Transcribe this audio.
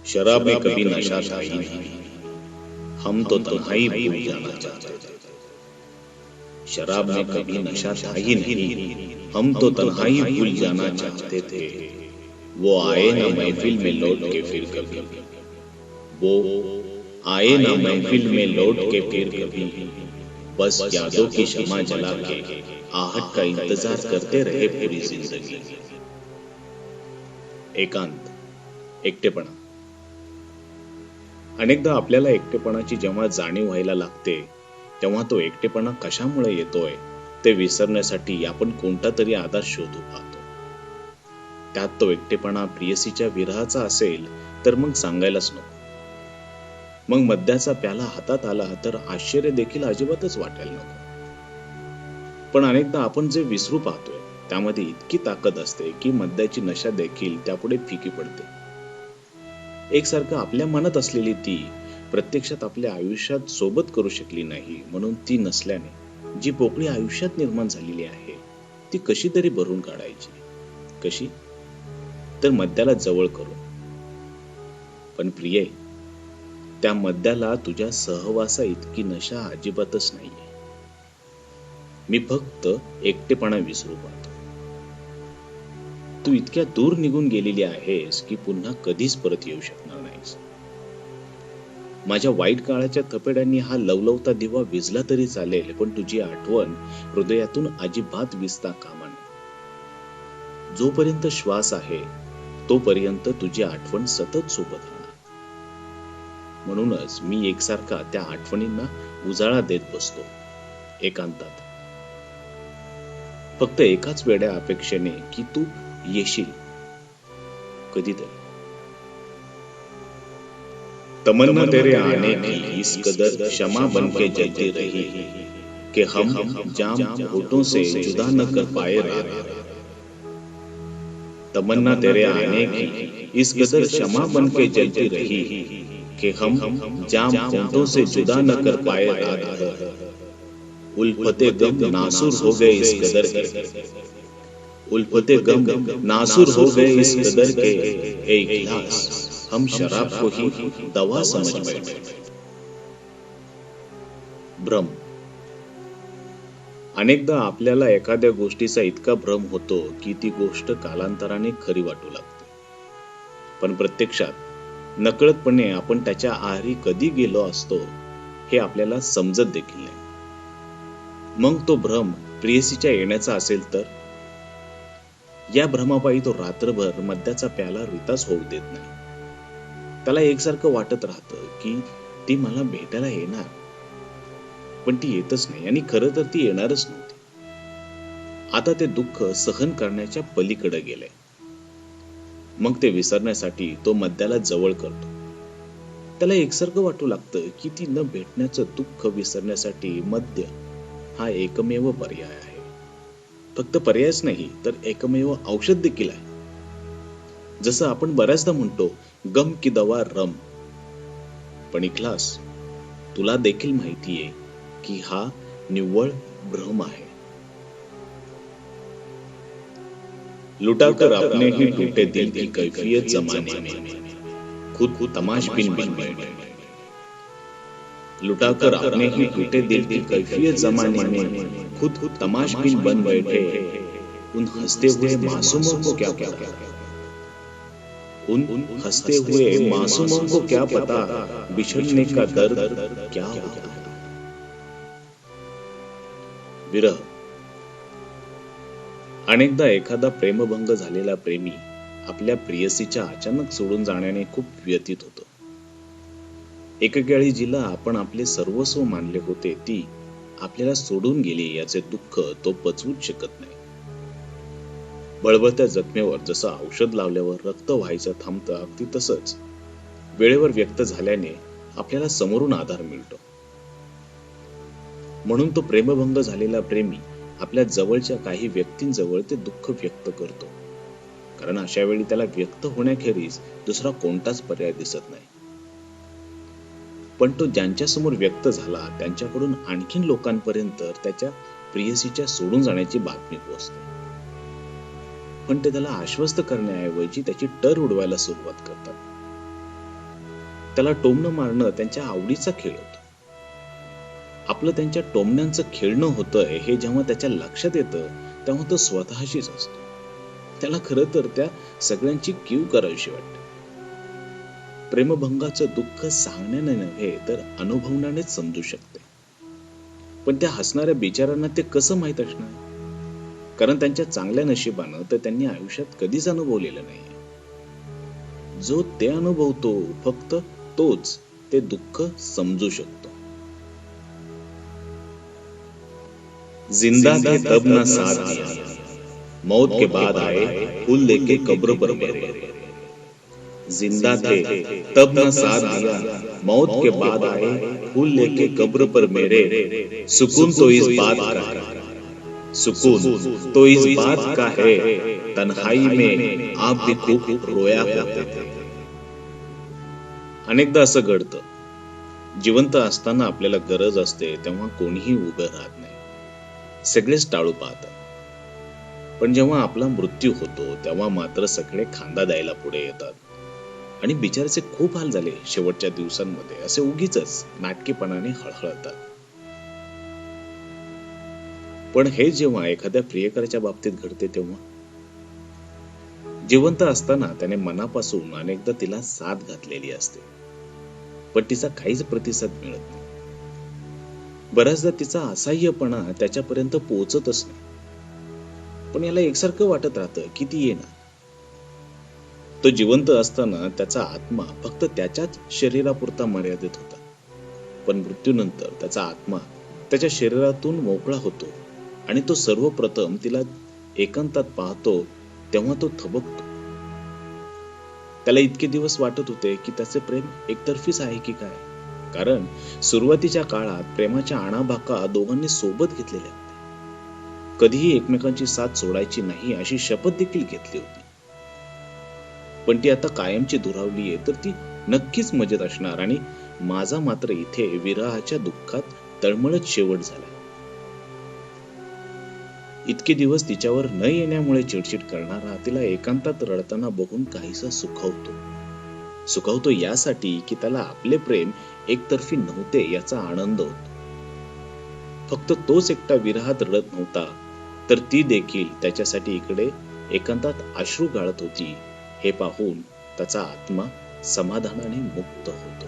शराब में कभी नशा था ही नहीं, हम तो तन्हाई भूल जाना चाहते थे। शराब में कभी नशा था ही नहीं, हम तो तन्हाई भूल जाना चाहते थे। वो आए ना महफिल में लौट के फिर कभी, वो आए ना महफिल में लौट के फिर कभी, बस यादों की शमा जला के आहट का इंतजार करते रहे पूरी जिंदगी। एकांत, एकटेपणा। अनेकदा आपल्याला एकटेपणाची जेव्हा जाणीव व्हायला लागते तेव्हा तो एकटेपणा कशामुळे येतोय ते विसरण्यासाठी आपण कोणता तरी आधार शोधू पाहतो. त्यात तो एकटेपणा प्रियसीच्या विरहाचा असेल तर मग सांगायलाच नको. मग मद्याचा प्याला हातात आला तर आश्चर्य देखील अजिबातच वाटायला नको. पण अनेकदा आपण जे विसरू पाहतोय त्यामध्ये इतकी ताकद असते की मद्याची नशा देखील त्यापुढे फिकी पडते. एकसारखं आपल्या मनात असलेली ती प्रत्यक्षात आपल्या आयुष्यात सोबत करू शकली नाही, म्हणून ती नसल्याने जी पोकळी आयुष्यात निर्माण झालेली आहे ती कशी तरी भरून काढायची. कशी तर मद्याला जवळ करून. पण प्रिये, त्या मद्याला तुझ्या सहवासा इतकी नशा अजिबातच नाहीये. मी फक्त एकटेपणा विसरू पाहतो. तू इतक्या दूर निघून गेलेली आहेस की पुन्हा कधीच परत येऊ शकणार नाहीस. माझ्या वाईट काळाच्या थपेड्यांनी हा लवलवता दिवा विझला तरी चालेल, पण तुझी आठवण हृदयातून अजिबात विसता कामा नये. जोपर्यंत श्वास आहे तोपर्यंत तुझी आठवण सतत सोबत राहणार. म्हणूनच मी एकसारखा त्या आठवणींना उजाळा देत बसतो एकांतात, फक्त एकाच वेड्या अपेक्षेने की तू येशील कधीतरी. तमन्ना तेरे आने की इस कदर क्षमा बन के जलती रही कि हम जाम होठों से जुदा न कर पाए रात. तमन्ना तेरे आने की इस कदर क्षमा बन के जलती रही कि हम जाम होठों से जुदा न कर पाए रात. उल्फते गम नासुर हो गए इस कदर के, उल्फते गम नासुर हो गए इस कदर के, ए इखलास हम शराब को ही दवा समझ बैठे. भ्रम. अनेकदा आपल्याला एखाद्या गोष्टीचा इतका भ्रम होतो की ती गोष्ट कालांतराने खरी वाटू लागते. पण प्रत्यक्षात नकळतपणे आपण त्याच्या आहारी कधी गेलो असतो हे आपल्याला समजत देखील नाही. मग तो भ्रम प्रियसीच्या येण्याचा असेल तर या भ्रमापायी तो रात्रभर मद्याचा प्याला रितास होऊ देत नाही. त्याला एकसारखं वाटत राहतं की ती मला भेटायला येणार, पण ती येतच नाही आणि खरं तर ती येणारच नव्हती. आता ते दुःख सहन करण्याच्या पलीकडे गेलंय. मग ते विसरण्यासाठी तो मद्याला जवळ करतो. त्याला एकसारखं वाटू लागतं की ती न भेटण्याचं दुःख विसरण्यासाठी मद्य हा एकमेव पर्याय आहे. फक्त पर्यायच नाही तर एकमेव औषध देखील आहे. जसं आपण बऱ्याचदा म्हणतो गम की दवा रम. पण इखलास, तुला देखील माहितीये की हा निव्वळ भ्रम आहे. लुटाकर अपने ही टूटे दिल की कैफियत जमाने में खुद तमाशबीन बन बैठे. लुटाकर अपने ही टूटे दिल की कैफियत जमाने में खुद तमाशबीन बन बैठे. उन हंसते हुए मासूमों को क्या पता, उन हंसते हुए मासूमों को क्या पता बिछड़ने का दर्द क्या होता है. विरह. अनेकदा एखादा प्रेमभंग झालेला प्रेमी आपल्या प्रियसीच्या अचानक सोडून जाण्याने खूप व्यथित होतो. एकेकाळी जिला आपण आपले सर्वस्व मानले होते ती आपल्याला सोडून गेली याचे दुःख तो पचवूच शकत नाही. बळबळत्या जखमेवर जसं औषध लावल्यावर रक्त व्हायचं थांबतं, अगदी तसंच वेळेवर व्यक्त झाल्याने आपल्याला समोरून आधार मिळतो. म्हणून तो प्रेमभंग झालेला प्रेमी आपल्या जवळच्या काही व्यक्तींजवळ ते दुःख व्यक्त करतो, कारण अशा वेळी त्याला व्यक्त होण्याखेरीज दुसरा कोणताच पर्याय दिसत नाही. पण तो ज्यांच्या समोर व्यक्त झाला त्यांच्याकडून आणखीन लोकांपर्यंत त्याच्या प्रियसीच्या सोडून जाण्याची बातमी पोहोचते. पण ते त्याला आश्वस्त करण्याऐवजी त्याची टर उडवायला सुरुवात करतात. त्याला टोमणं मारणं त्यांच्या आवडीचा खेळ होता. आपलं त्यांच्या टोमण्यांचं खेळणं होतंय हे जेव्हा त्याच्या लक्षात येतं तेव्हा तो स्वतःशीच असतो. त्याला खरं तर त्या सगळ्यांची कीव करावीशी वाटते. प्रेमभंगाचं दुःख सांगण्याने नव्हे तर अनुभवण्यानेच समजू शकते. पण त्या हसणाऱ्या बिचारांना ते कसं माहित असणार? कारण त्यांच्या चांगल्या नशिबानं तर त्यांनी आयुष्यात कधीच अनुभवलेलं नाही. जो ते अनुभवतो फक्त तोच ते दुःख समजू शकतो. जिंदा थे तब न साथ दिया, मौत के बाद आए फूल लेके कब्र पर मेरे. जिंदा थे तब न साथ दिया, मौत के बाद आए फूल लेके कब्र पर मेरे. सुकून तो इस बात का है, सुकून तो इस बात का है, तन्हाई में आप भी खूब रोया करते थे. अनेकदा असं घडतं, जिवंत असताना आपल्याला गरज असते तेव्हा कोणीही उभं राहत नाही. सगळेच टाळू पाहतात. पण जेव्हा आपला मृत्यू होतो तेव्हा मात्र सगळे खांदा द्यायला पुढे येतात. आणि बिचाराचे खूप हाल झाले शेवटच्या दिवसांमध्ये असे उगीच नाटकीपणाने हळहळतात. पण हे जेव्हा एखाद्या प्रियकराच्या बाबतीत घडते तेव्हा जिवंत असताना त्याने मनापासून अनेकदा तिला साथ घातलेली असते, पण तिचा काहीच प्रतिसाद मिळत नाही. बऱ्याचदा तिचा असहाय्यपणा त्याच्यापर्यंत पोहोचतच नाही. पण याला एकसारखं वाटत राहतं की ती येणार. तो जिवंत असताना त्याचा आत्मा फक्त त्याच्याच शरीरापुरता मर्यादित होता. पण मृत्यूनंतर त्याचा आत्मा त्याच्या शरीरातून मोकळा होतो आणि तो सर्वप्रथम तिला एकांतात पाहतो तेव्हा तो थबकतो. त्याला इतके दिवस वाटत होते की त्याचे प्रेम एकतर्फीच आहे की काय, कारण सुरुवातीच्या काळात प्रेमाच्या आणाभाका दोघांनी सोबत घेतलेल्या होत्या. कधीही एकमेकांची साथ सोडायची नाही अशी शपथ देखील घेतली होती. पण ती आता कायमची दुरावलीये तर ती नक्कीच मजेत असणार आणि माझा मात्र इथे विरहाच्या दुःखात तळमळत शेवट झाला. इतके दिवस तिच्यावर न येण्यामुळे चिडचिड करणारा तिला एकांतात रडताना बघून काहीसा सुखावतो यासाठी की त्याला आपले प्रेम एकतर्फी नव्हते याचा आनंद होतो. फक्त तोच एकटा विरहात रडत नव्हता तर ती देखील त्याच्यासाठी इकडे एकांतात अश्रू गाळत होती हे पाहून त्याचा आत्मा समाधानाने मुक्त होतो.